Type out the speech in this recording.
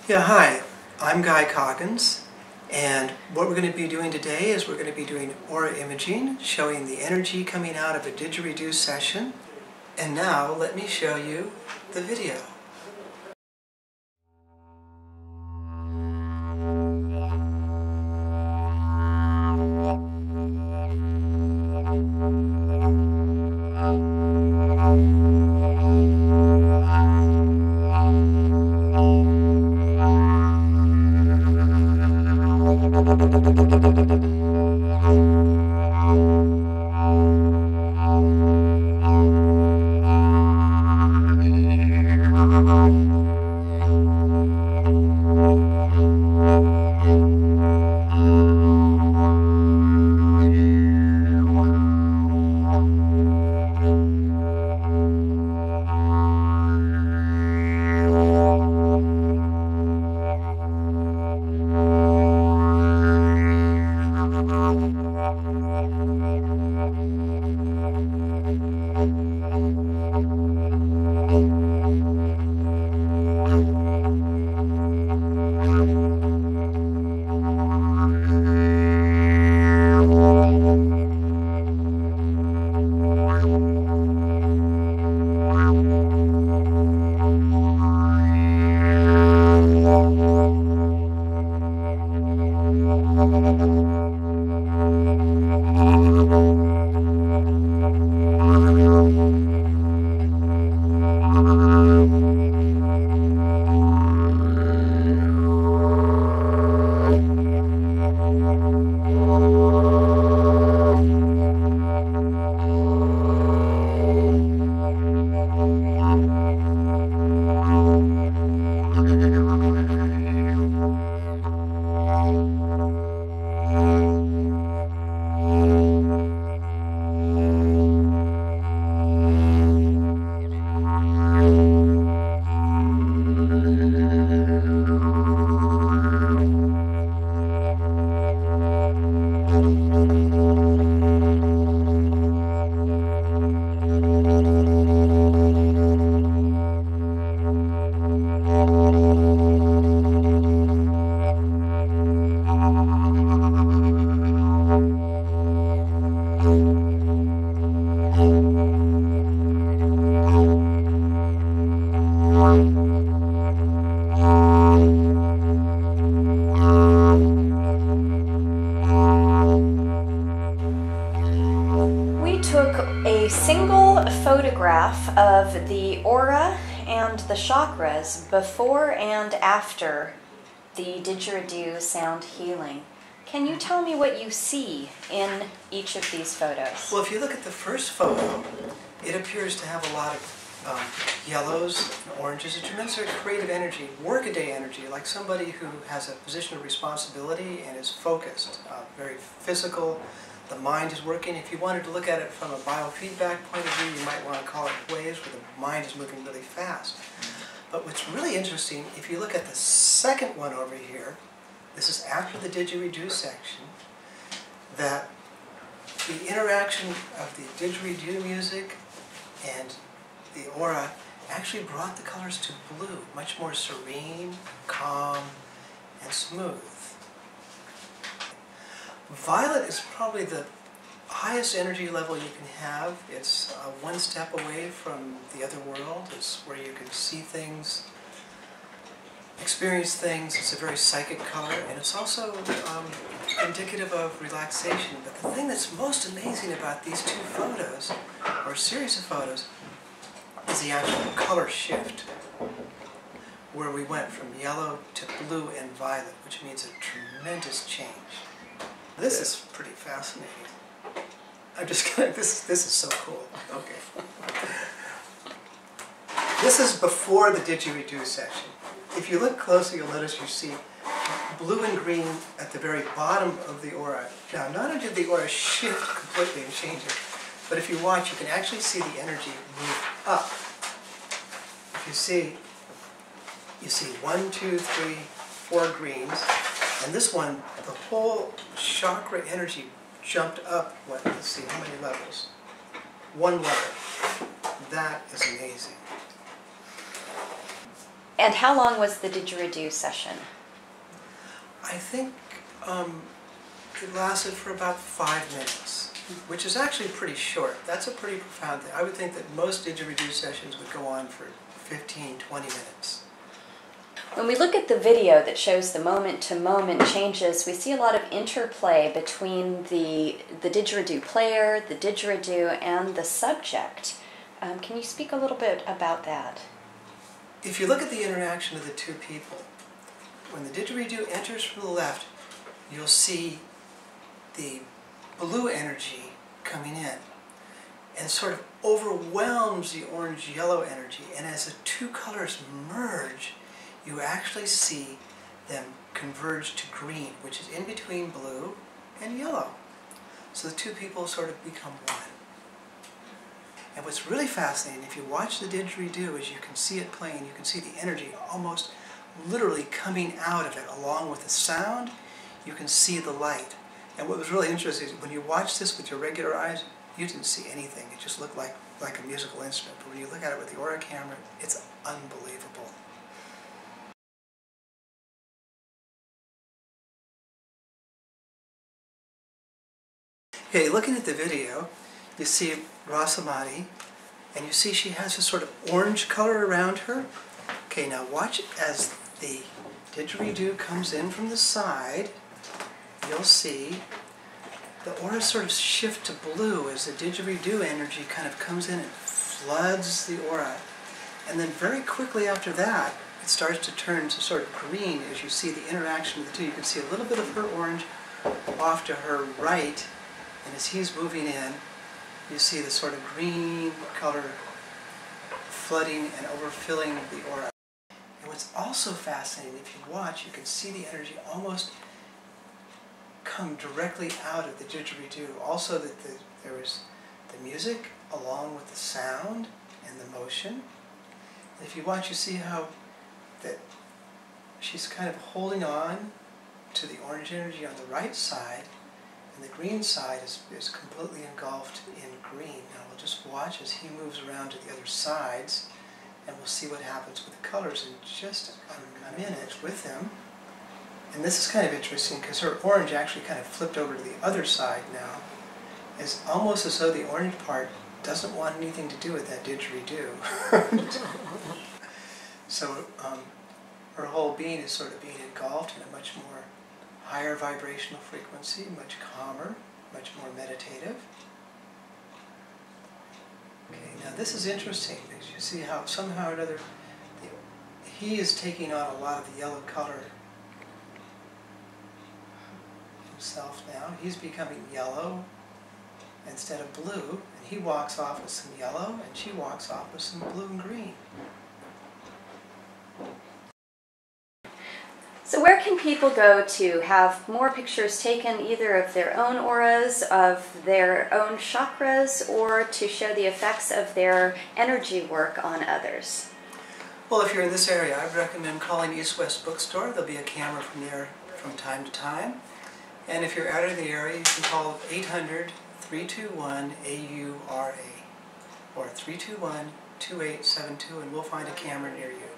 Yeah, hi, I'm Guy Coggins, and what we're going to be doing today is we're going to be doing aura imaging, showing the energy coming out of a didgeridoo session. And now let me show you the video. We took a single photograph of the aura and the chakras before and after the didgeridoo sound healing. Can you tell me what you see in each of these photos? Well, if you look at the first photo, it appears to have a lot of yellows and oranges, a tremendous creative energy, workaday energy, like somebody who has a position of responsibility and is focused, very physical. The mind is working. If you wanted to look at it from a biofeedback point of view, you might want to call it waves, where the mind is moving really fast. But what's really interesting, if you look at the second one over here, this is after the didgeridoo section, that the interaction of the didgeridoo music and the aura actually brought the colors to blue, much more serene, calm, and smooth. Violet is probably the highest energy level you can have. It's one step away from the other world. It's where you can see things, experience things. It's a very psychic color, and it's also indicative of relaxation. But the thing that's most amazing about these two photos, or a series of photos, is the actual color shift, where we went from yellow to blue and violet, which means a tremendous change. This is pretty fascinating. I'm just gonna, this is so cool. Okay. This is before the didgeridoo section. If you look closely, you'll notice you see blue and green at the very bottom of the aura. Now, not only did the aura shift completely and change it, but if you watch, you can actually see the energy move up. If you see 1, 2, 3, 4 greens, and this one, the whole chakra energy jumped up, let's see, how many levels? 1 level. That is amazing. And how long was the didgeridoo session? I think it lasted for about 5 minutes, which is actually pretty short. That's a pretty profound thing. I would think that most didgeridoo sessions would go on for 15, 20 minutes. When we look at the video that shows the moment-to-moment changes, we see a lot of interplay between the didgeridoo player, the didgeridoo, and the subject. Can you speak a little bit about that? If you look at the interaction of the two people, when the didgeridoo enters from the left, you'll see the blue energy coming in and sort of overwhelms the orange-yellow energy. And as the two colors merge, you actually see them converge to green, which is in between blue and yellow. So the two people sort of become one. And what's really fascinating, if you watch the didgeridoo, is you can see it playing, you can see the energy almost literally coming out of it along with the sound. You can see the light. And what was really interesting is when you watch this with your regular eyes, you didn't see anything. It just looked like a musical instrument. But when you look at it with the Aura camera, it's unbelievable. Okay, looking at the video, you see Rasamayi, and you see she has this sort of orange color around her. Okay, now watch as the didgeridoo comes in from the side. You'll see the aura sort of shift to blue as the didgeridoo energy kind of comes in and floods the aura. And then very quickly after that, it starts to turn to sort of green as you see the interaction of the two. You can see a little bit of her orange off to her right, and as he's moving in, you see the sort of green color flooding and overfilling the aura. And what's also fascinating, if you watch, you can see the energy almost come directly out of the didgeridoo. Also that there was the music along with the sound and the motion. And if you watch, you see how that she's kind of holding on to the orange energy on the right side, and the green side is completely engulfed in green. Now we'll just watch as he moves around to the other sides, and we'll see what happens with the colors in just a minute with him. And this is kind of interesting because her orange actually kind of flipped over to the other side now. It's almost as though the orange part doesn't want anything to do with that didgeridoo. So her whole being is sort of being engulfed in a much more higher vibrational frequency, much calmer, much more meditative. Okay, now this is interesting because you see how somehow or another he is taking on a lot of the yellow color himself now. He's becoming yellow instead of blue, and he walks off with some yellow and she walks off with some blue and green. So where can people go to have more pictures taken either of their own auras, of their own chakras, or to show the effects of their energy work on others? Well, if you're in this area, I'd recommend calling East West Bookstore. There'll be a camera from there from time to time. And if you're out of the area, you can call 800-321-AURA or 321-2872, and we'll find a camera near you.